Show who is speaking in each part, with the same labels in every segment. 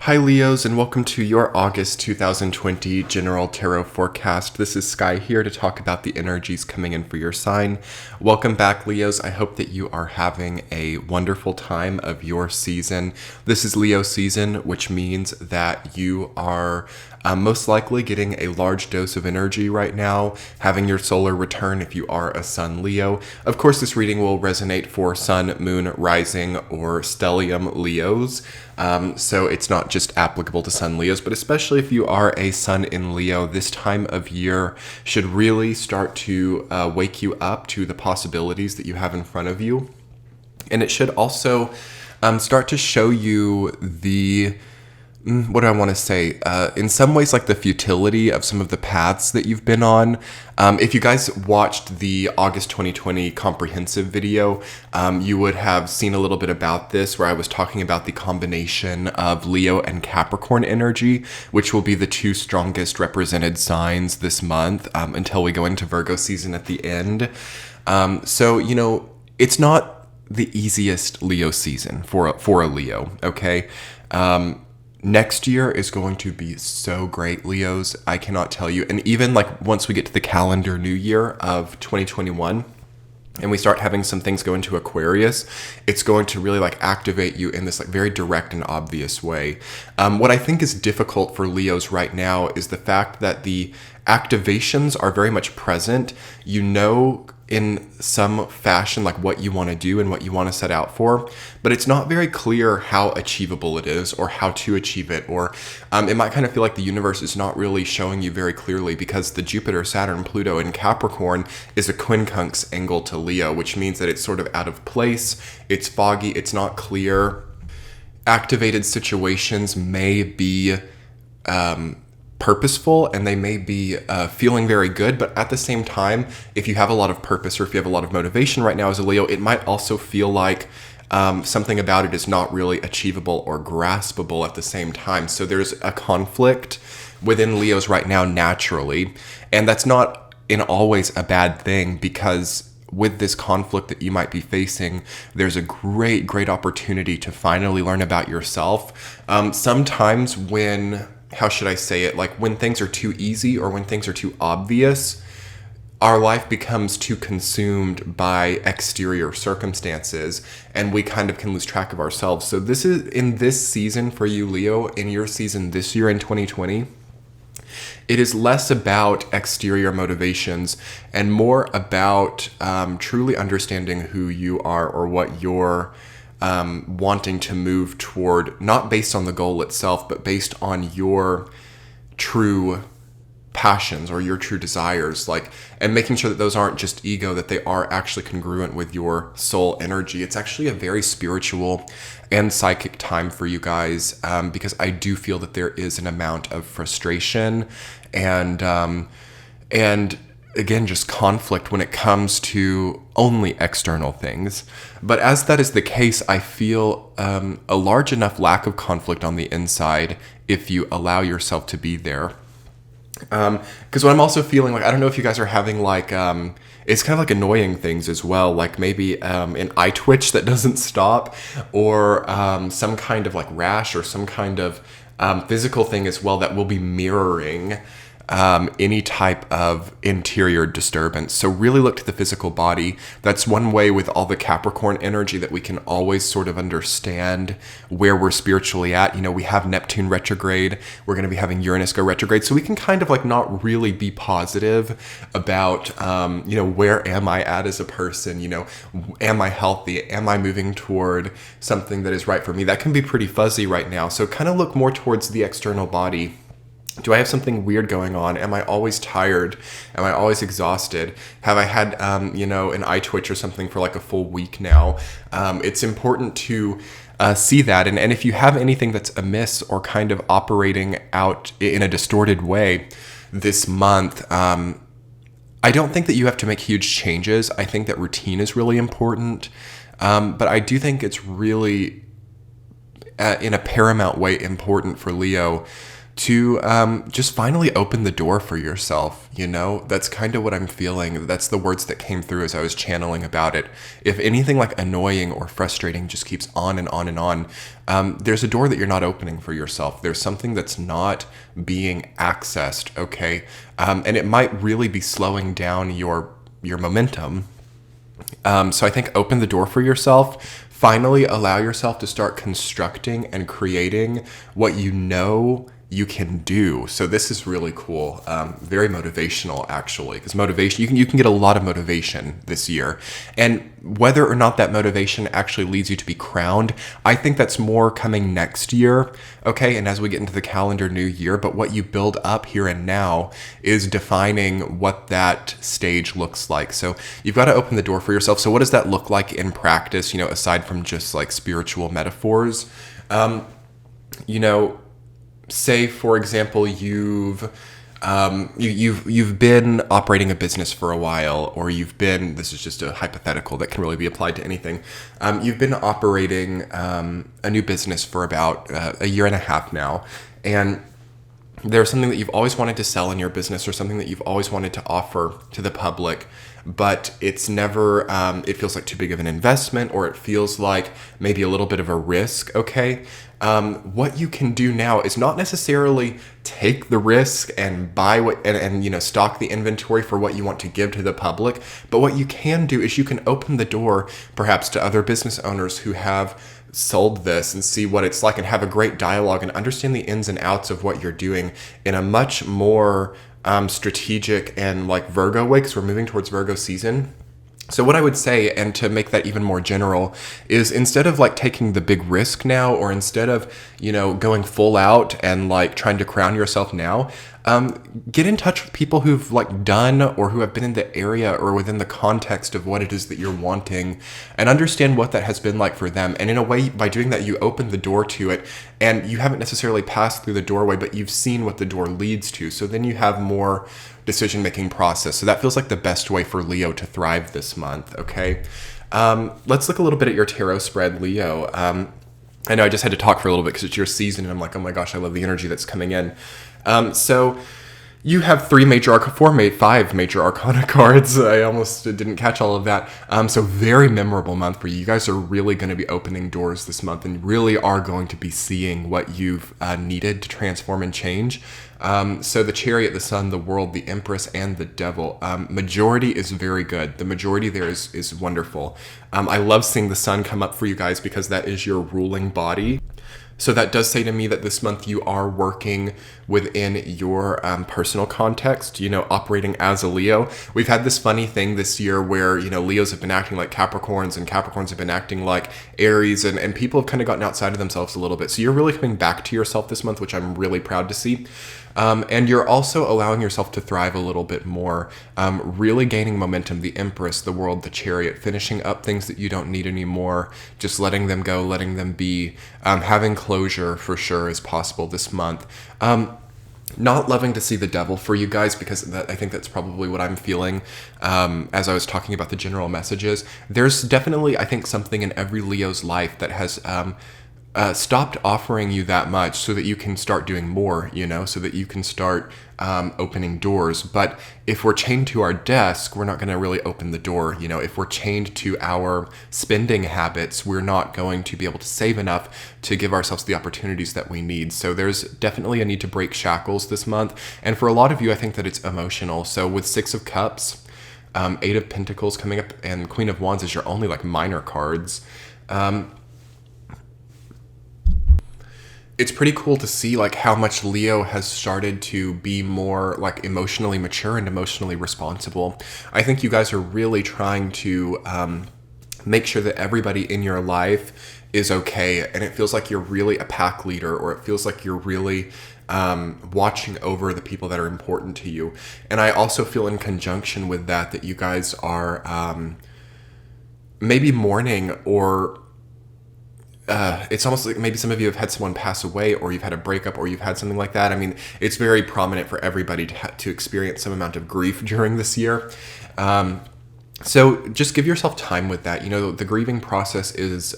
Speaker 1: Hi Leos, and welcome to your August 2020 General Tarot Forecast. This is Sky here to talk about the energies coming in for your sign. Welcome back, Leos. I hope that you are having a wonderful time of your season. This is Leo season, which means that you are most likely getting a large dose of energy right now, having your solar return if you are a Sun Leo. Of course, this reading will resonate for Sun, Moon, Rising, or Stellium Leos. So it's not just applicable to Sun Leos, but especially if you are a Sun in Leo, this time of year should really start to wake you up to the possibilities that you have in front of you. And it should also start to show you what do I want to say? In some ways, like the futility of some of the paths that you've been on. If you guys watched the August 2020 comprehensive video, you would have seen a little bit about this, where I was talking about the combination of Leo and Capricorn energy, which will be the two strongest represented signs this month until we go into Virgo season at the end. So, it's not the easiest Leo season for a Leo, okay? Next year is going to be so great, Leos. I cannot tell you. And even like once we get to the calendar new year of 2021 and we start having some things go into Aquarius, it's going to really like activate you in this like very direct and obvious way. What I think is difficult for Leos right now is the fact that the activations are very much present. In some fashion, like what you want to do and what you want to set out for, but it's not very clear how achievable it is or how to achieve it, or it might kind of feel like the universe is not really showing you very clearly, because the Jupiter, Saturn, Pluto in Capricorn is a quincunx angle to Leo, which means that it's sort of out of place, it's foggy, it's not clear. Activated situations may be purposeful, and they may be feeling very good, but at the same time, if you have a lot of purpose or if you have a lot of motivation right now as a Leo, it might also feel like something about it is not really achievable or graspable at the same time. So there's a conflict within Leos right now naturally, and that's not in always a bad thing, because with this conflict that you might be facing, there's a great opportunity to finally learn about yourself. Sometimes when when things are too easy or when things are too obvious, our life becomes too consumed by exterior circumstances and we kind of can lose track of ourselves. So this is in this season for you, Leo, in your season this year in 2020, it is less about exterior motivations and more about truly understanding who you are or what you're wanting to move toward, not based on the goal itself, but based on your true passions or your true desires, and making sure that those aren't just ego, that they are actually congruent with your soul energy. It's actually a very spiritual and psychic time for you guys, because I do feel that there is an amount of frustration and again, just conflict when it comes to only external things. But as that is the case, I feel a large enough lack of conflict on the inside if you allow yourself to be there. Because what I'm also feeling, I don't know if you guys are having it's kind of like annoying things as well, like maybe an eye twitch that doesn't stop, or some kind of rash or some kind of physical thing as well that will be mirroring any type of interior disturbance. So really look to the physical body. That's one way with all the Capricorn energy that we can always sort of understand where we're spiritually at. We have Neptune retrograde. We're going to be having Uranus go retrograde. So we can kind of not really be positive about, where am I at as a person? Am I healthy? Am I moving toward something that is right for me? That can be pretty fuzzy right now. So kind of look more towards the external body. Do I have something weird going on? Am I always tired? Am I always exhausted? Have I had, an eye twitch or something for a full week now? It's important to see that. And if you have anything that's amiss or kind of operating out in a distorted way this month, I don't think that you have to make huge changes. I think that routine is really important. But I do think it's really, in a paramount way, important for Leo to just finally open the door for yourself. That's kind of what I'm feeling. That's the words that came through as I was channeling about it. If anything like annoying or frustrating just keeps on and on and on, there's a door that you're not opening for yourself. There's something that's not being accessed, okay? And it might really be slowing down your momentum. So I think open the door for yourself. Finally allow yourself to start constructing and creating what you can do. So this is really cool. Very motivational, actually, because motivation, you can get a lot of motivation this year. And whether or not that motivation actually leads you to be crowned, I think that's more coming next year. Okay. And as we get into the calendar new year, but what you build up here and now is defining what that stage looks like. So you've got to open the door for yourself. So what does that look like in practice? Aside from just like spiritual metaphors, say, for example, you've been operating a business for a while, or this is just a hypothetical that can really be applied to anything. You've been operating a new business for about a year and a half now, and there's something that you've always wanted to sell in your business, or something that you've always wanted to offer to the public, but it's never, it feels like too big of an investment, or it feels like maybe a little bit of a risk, okay? What you can do now is not necessarily take the risk and buy and stock the inventory for what you want to give to the public, but what you can do is you can open the door perhaps to other business owners who have sold this, and see what it's like, and have a great dialogue and understand the ins and outs of what you're doing in a much more strategic and like Virgo way, because we're moving towards Virgo season. So what I would say, and to make that even more general, is instead of like taking the big risk now, or instead of, going full out and like trying to crown yourself now, get in touch with people who've like done, or who have been in the area or within the context of what it is that you're wanting, and understand what that has been like for them. And in a way, by doing that, you open the door to it, and you haven't necessarily passed through the doorway, but you've seen what the door leads to. So then you have more decision-making process. So that feels like the best way for Leo to thrive this month, okay? Let's look a little bit at your tarot spread, Leo. I know I just had to talk for a little bit because it's your season, and I'm like, oh my gosh, I love the energy that's coming in. So you have five major arcana cards. I almost didn't catch all of that. So very memorable month for you. You guys are really going to be opening doors this month, and really are going to be seeing what you've needed to transform and change. So the Chariot, the Sun, the World, the Empress, and the Devil. Majority is very good. The majority there is wonderful. I love seeing the Sun come up for you guys, because that is your ruling body. So that does say to me that this month you are working within your personal context, operating as a Leo. We've had this funny thing this year where, Leos have been acting like Capricorns, and Capricorns have been acting like Aries, and people have kind of gotten outside of themselves a little bit. So you're really coming back to yourself this month, which I'm really proud to see. And you're also allowing yourself to thrive a little bit more, really gaining momentum. The Empress, the World, the Chariot, finishing up things that you don't need anymore, just letting them go, letting them be, having closure for sure is possible this month. Not loving to see the Devil for you guys, because I think that's probably what I'm feeling as I was talking about the general messages. There's definitely, I think, something in every Leo's life that has stopped offering you that much, so that you can start doing more, so that you can start opening doors. But if we're chained to our desk, we're not going to really open the door. If we're chained to our spending habits, we're not going to be able to save enough to give ourselves the opportunities that we need. So there's definitely a need to break shackles this month. And for a lot of you, I think that it's emotional. So with Six of Cups, Eight of Pentacles coming up, and Queen of Wands is your only like minor cards. It's pretty cool to see like how much Leo has started to be more like emotionally mature and emotionally responsible. I think you guys are really trying to make sure that everybody in your life is okay, and it feels like you're really a pack leader, or it feels like you're really watching over the people that are important to you. And I also feel in conjunction with that you guys are maybe mourning, or it's almost like maybe some of you have had someone pass away, or you've had a breakup, or you've had something like that. I mean, it's very prominent for everybody to experience some amount of grief during this year. So just give yourself time with that. The grieving process is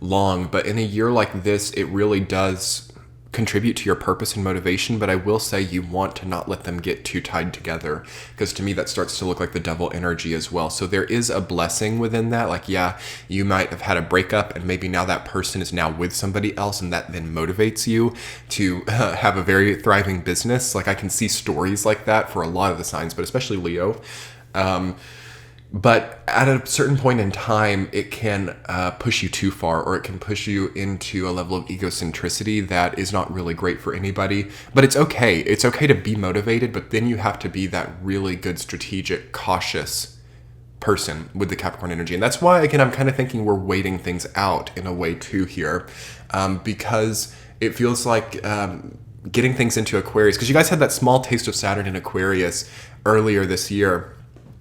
Speaker 1: long, but in a year like this, it really does contribute to your purpose and motivation, but I will say you want to not let them get too tied together, because to me that starts to look like the devil energy as well. So there is a blessing within that. Like, yeah, you might have had a breakup and maybe now that person is now with somebody else, and that then motivates you to have a very thriving business. Like, I can see stories like that for a lot of the signs, but especially Leo. But at a certain point in time, it can push you too far, or it can push you into a level of egocentricity that is not really great for anybody. But it's okay. It's okay to be motivated, but then you have to be that really good, strategic, cautious person with the Capricorn energy. And that's why, again, I'm kind of thinking we're waiting things out in a way too here, because it feels like getting things into Aquarius, because you guys had that small taste of Saturn in Aquarius earlier this year.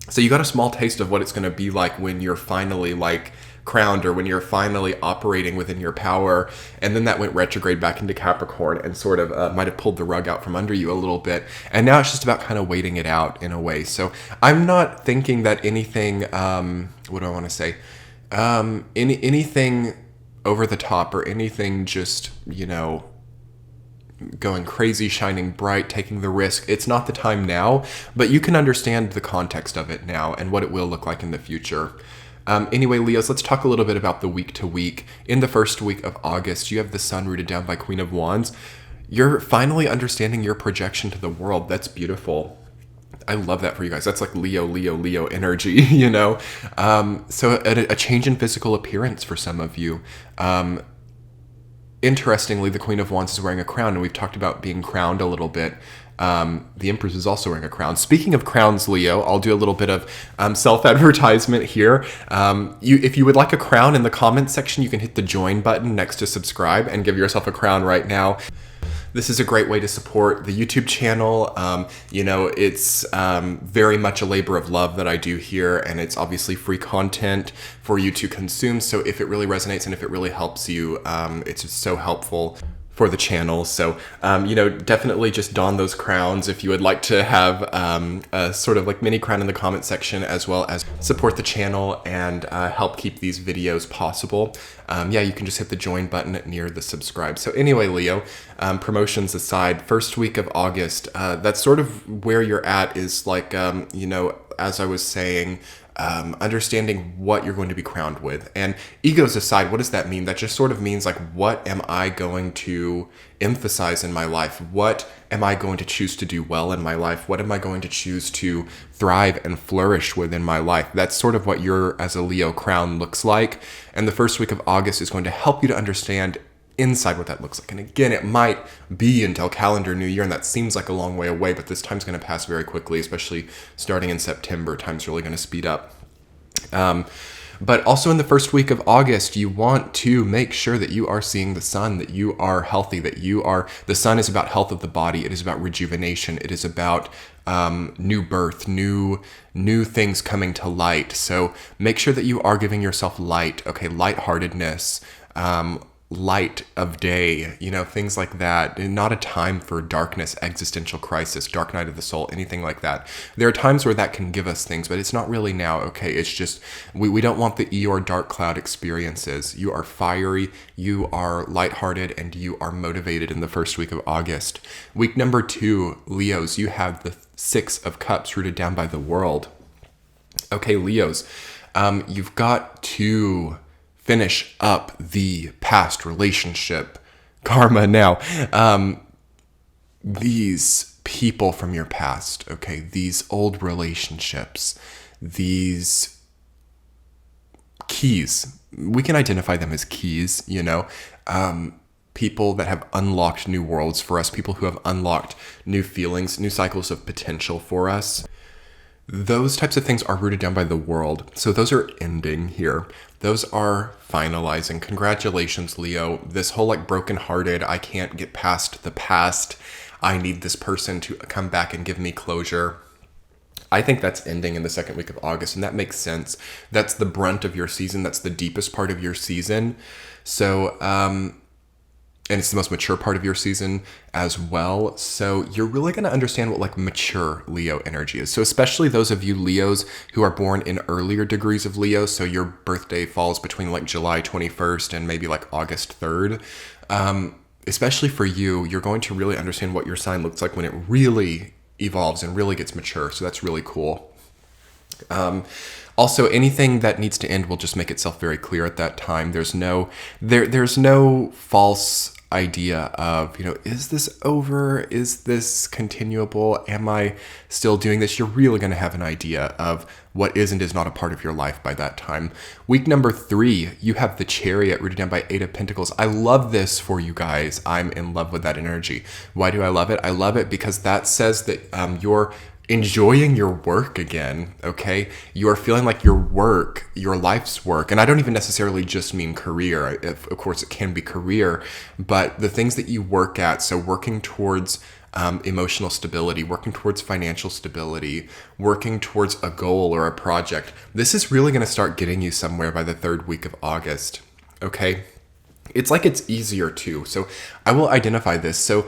Speaker 1: So you got a small taste of what it's going to be like when you're finally like crowned, or when you're finally operating within your power. And then that went retrograde back into Capricorn and sort of might have pulled the rug out from under you a little bit. And now it's just about kind of waiting it out in a way. So I'm not thinking that anything, what do I want to say? Anything over the top, or anything just, going crazy, shining bright, taking the risk. It's not the time now, but you can understand the context of it now and what it will look like in the future. Anyway, Leos, let's talk a little bit about the week to week. In the first week of August, you have the Sun rooted down by Queen of Wands. You're finally understanding your projection to the world. That's beautiful. I love that for you guys. That's like Leo energy, So a change in physical appearance for some of you. Interestingly, the Queen of Wands is wearing a crown, and we've talked about being crowned a little bit. The Empress is also wearing a crown. Speaking of crowns, Leo, I'll do a little bit of self-advertisement here. If you would like a crown, in the comments section, you can hit the join button next to subscribe and give yourself a crown right now. This is a great way to support the YouTube channel. It's very much a labor of love that I do here, and it's obviously free content for you to consume. So if it really resonates and if it really helps you, it's just so helpful for the channel. So, definitely just don those crowns if you would like to have a sort of like mini crown in the comment section, as well as support the channel and help keep these videos possible. You can just hit the join button near the subscribe. So anyway, Leo, promotions aside, first week of August, that's sort of where you're at, is like, as I was saying, understanding what you're going to be crowned with. And egos aside, what does that mean? That just sort of means like, what am I going to emphasize in my life? What am I going to choose to do well in my life? What am I going to choose to thrive and flourish within my life? That's sort of what your, as a Leo, crown looks like. And the first week of August is going to help you to understand inside what that looks like. And again, it might be until calendar new year, and that seems like a long way away, but this time's going to pass very quickly, especially starting in September. Time's really going to speed up. But also in the first week of August, you want to make sure that you are seeing the sun, that you are healthy, the sun is about health of the body. It is about rejuvenation. It is about new birth, new things coming to light. So make sure that you are giving yourself light, lightheartedness, light of day, things like that. And not a time for darkness, existential crisis, dark night of the soul, anything like that. There are times where that can give us things, but it's not really now, okay? It's just, we don't want the Eeyore dark cloud experiences. You are fiery, you are lighthearted, and you are motivated in the first week of August. Week number 2, Leos, you have the 6 of Cups rooted down by the World. Okay, Leos, you've got to finish up the past relationship karma now. These people from your past, okay, these old relationships, these keys, we can identify them as keys, people that have unlocked new worlds for us, people who have unlocked new feelings, new cycles of potential for us. Those types of things are rooted down by the World. So those are ending here. Those are finalizing. Congratulations, Leo. This whole brokenhearted, I can't get past the past, I need this person to come back and give me closure. I think that's ending in the second week of August, and that makes sense. That's the brunt of your season. That's the deepest part of your season. So, and it's the most mature part of your season as well. So you're really going to understand what mature Leo energy is. So especially those of you Leos who are born in earlier degrees of Leo. So your birthday falls between July 21st and maybe August 3rd. especially for you, you're going to really understand what your sign looks like when it really evolves and really gets mature. So that's really cool. Also, anything that needs to end will just make itself very clear at that time. There's no false idea of, is this over? Is this continuable? Am I still doing this? You're really going to have an idea of what is and is not a part of your life by that time. Week number 3, you have the Chariot rooted down by 8 of Pentacles. I love this for you guys. I'm in love with that energy. Why do I love it? I love it because that says that you're enjoying your work again, okay? You are feeling like your work, your life's work, and I don't even necessarily just mean career. Of course, it can be career, but the things that you work at, so working towards emotional stability, working towards financial stability, working towards a goal or a project, this is really going to start getting you somewhere by the 3rd week of August, okay? It's like it's easier too. So I will identify this. So,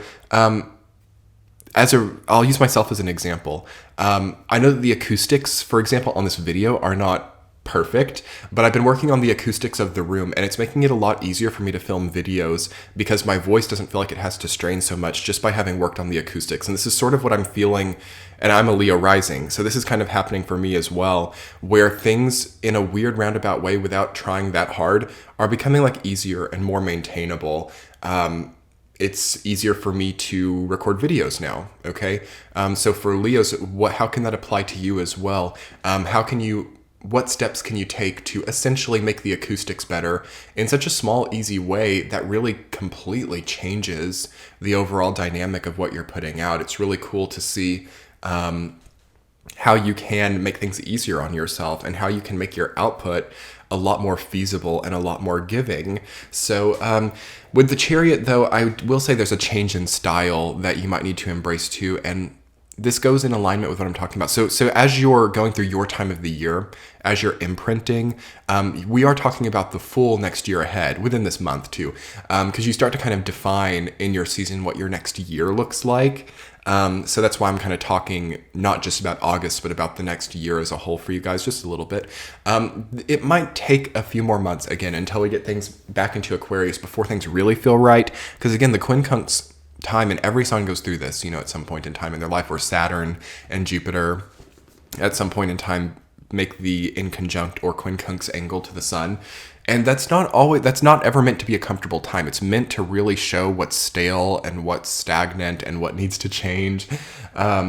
Speaker 1: I'll use myself as an example. I know that the acoustics, for example, on this video are not perfect, but I've been working on the acoustics of the room, and it's making it a lot easier for me to film videos because my voice doesn't feel like it has to strain so much just by having worked on the acoustics. And this is sort of what I'm feeling, and I'm a Leo rising, so this is kind of happening for me as well, where things in a weird roundabout way without trying that hard are becoming like easier and more maintainable. It's easier for me to record videos now, okay? So for Leos, how can that apply to you as well? What steps can you take to essentially make the acoustics better in such a small, easy way that really completely changes the overall dynamic of what you're putting out? It's really cool to see how you can make things easier on yourself and how you can make your output a lot more feasible and a lot more giving. So with the Chariot, though, I will say there's a change in style that you might need to embrace too. And this goes in alignment with what I'm talking about. So as you're going through your time of the year, as you're imprinting, we are talking about the full next year ahead within this month too, because you start to kind of define in your season what your next year looks like. So that's why I'm kind of talking not just about August, but about the next year as a whole for you guys, just a little bit. It might take a few more months again until we get things back into Aquarius before things really feel right. Because again, the quincunx time, and every sign goes through this, at some point in time in their life, where Saturn and Jupiter at some point in time make the inconjunct or quincunx angle to the sun. And that's not ever meant to be a comfortable time. It's meant to really show what's stale and what's stagnant and what needs to change.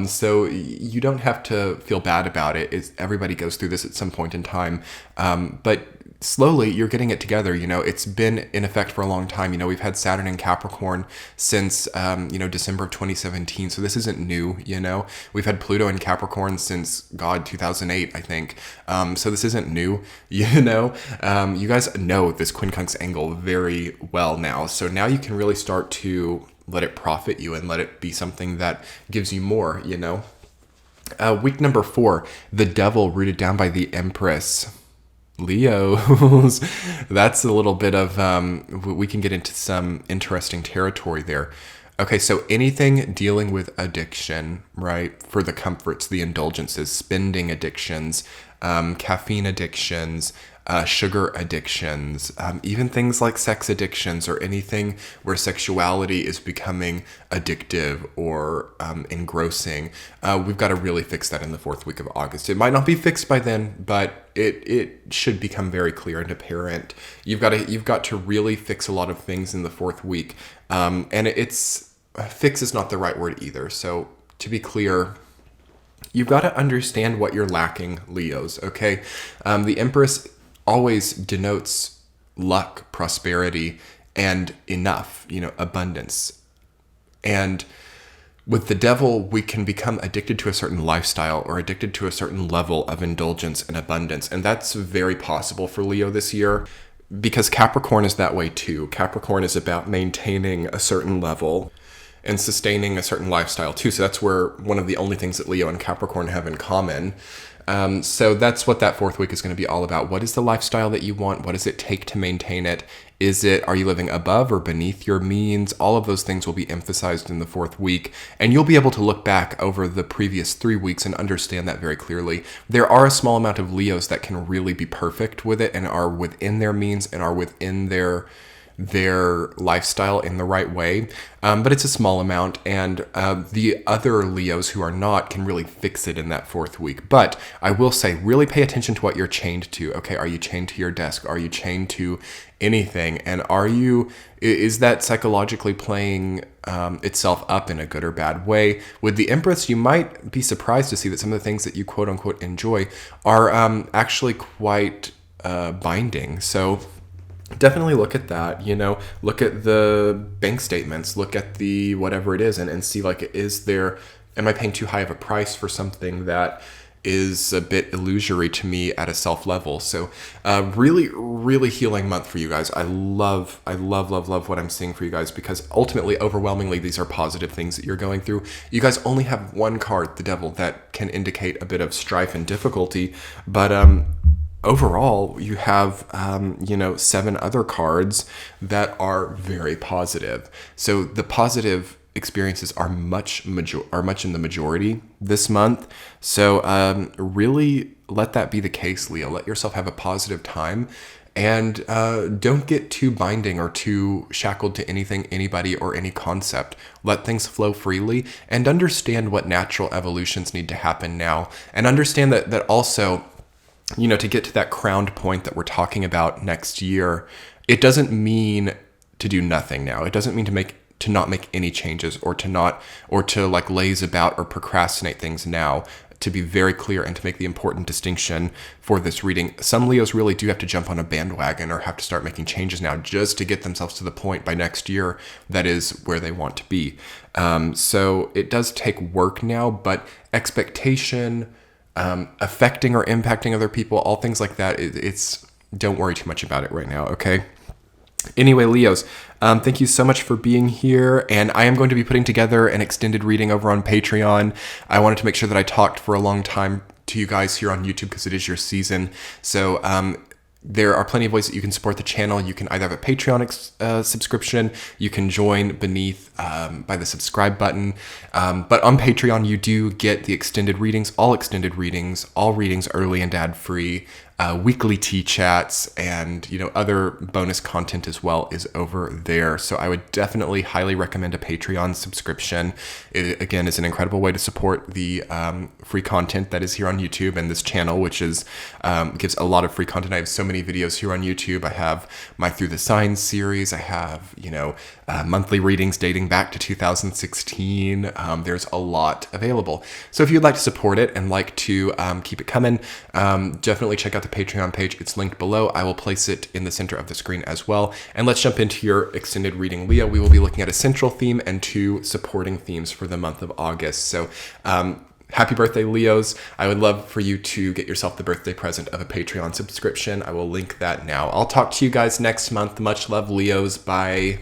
Speaker 1: So you don't have to feel bad about it. Everybody goes through this at some point in time. But slowly you're getting it together. It's been in effect for a long time. We've had Saturn in Capricorn since, December of 2017. So this isn't new, We've had Pluto in Capricorn since, 2008, I think. So this isn't new, You guys know this quincunx angle very well now. So now you can really start to let it profit you and let it be something that gives you more, Week number 4, the Devil rooted down by the Empress. Leos, that's a little bit of, we can get into some interesting territory there. Okay, so anything dealing with addiction, right? For the comforts, the indulgences, spending addictions, caffeine addictions, sugar addictions, even things like sex addictions or anything where sexuality is becoming addictive or engrossing. We've got to really fix that in the 4th week of August. It might not be fixed by then, but it should become very clear and apparent. You've got to really fix a lot of things in the 4th week. And fix is not the right word either. So to be clear, you've got to understand what you're lacking, Leos, okay? The Empress always denotes luck, prosperity, and enough, abundance. And with the Devil, we can become addicted to a certain lifestyle or addicted to a certain level of indulgence and abundance. And that's very possible for Leo this year because Capricorn is that way too. Capricorn is about maintaining a certain level and sustaining a certain lifestyle too. So that's where one of the only things that Leo and Capricorn have in common. So that's what that 4th week is going to be all about. What is the lifestyle that you want? What does it take to maintain it? Are you living above or beneath your means? All of those things will be emphasized in the 4th week, and you'll be able to look back over the previous 3 weeks and understand that very clearly. There are a small amount of Leos that can really be perfect with it and are within their means and are within their their lifestyle in the right way. But it's a small amount, and the other Leos who are not can really fix it in that fourth week. But I will say, really pay attention to what you're chained to. Okay, are you chained to your desk? Are you chained to anything? And is that psychologically playing itself up in a good or bad way? With the Empress, you might be surprised to see that some of the things that you quote unquote enjoy are actually quite binding. So definitely look at that, look at the bank statements, look at the whatever it is, and see, like, am I paying too high of a price for something that is a bit illusory to me at a self level? So really, really healing month for you guys. I love what I'm seeing for you guys, because ultimately, overwhelmingly, these are positive things that you're going through. You guys only have one card, the Devil, that can indicate a bit of strife and difficulty, but overall, you have, 7 other cards that are very positive. So the positive experiences are much in the majority this month. So really let that be the case, Leo. Let yourself have a positive time, and don't get too binding or too shackled to anything, anybody, or any concept. Let things flow freely, and understand what natural evolutions need to happen now, and understand that also, to get to that crowned point that we're talking about next year, it doesn't mean to do nothing now. It doesn't mean to not make any changes, or to like laze about or procrastinate things now. To be very clear and to make the important distinction for this reading, some Leos really do have to jump on a bandwagon or have to start making changes now just to get themselves to the point by next year that is where they want to be. So it does take work now, but expectation, affecting or impacting other people, all things like that, don't worry too much about it right now, okay? Anyway, Leos, thank you so much for being here, and I am going to be putting together an extended reading over on Patreon. I wanted to make sure that I talked for a long time to you guys here on YouTube, because it is your season. So there are plenty of ways that you can support the channel. You can either have a Patreon subscription, you can join beneath by the subscribe button, but on Patreon you do get the extended readings, all readings early and ad-free, weekly tea chats, and other bonus content as well is over there. So I would definitely highly recommend a Patreon subscription. It again is an incredible way to support the free content that is here on YouTube and this channel, which is gives a lot of free content. I have so many videos here on YouTube. I have my Through the Signs series. I have monthly readings dating back to 2016. There's a lot available. So if you'd like to support it and like to keep it coming, definitely check out the Patreon page. It's linked below. I will place it in the center of the screen as well. And let's jump into your extended reading, Leo. We will be looking at a central theme and 2 supporting themes for the month of August. So happy birthday, Leos. I would love for you to get yourself the birthday present of a Patreon subscription. I will link that now. I'll talk to you guys next month. Much love, Leos. Bye.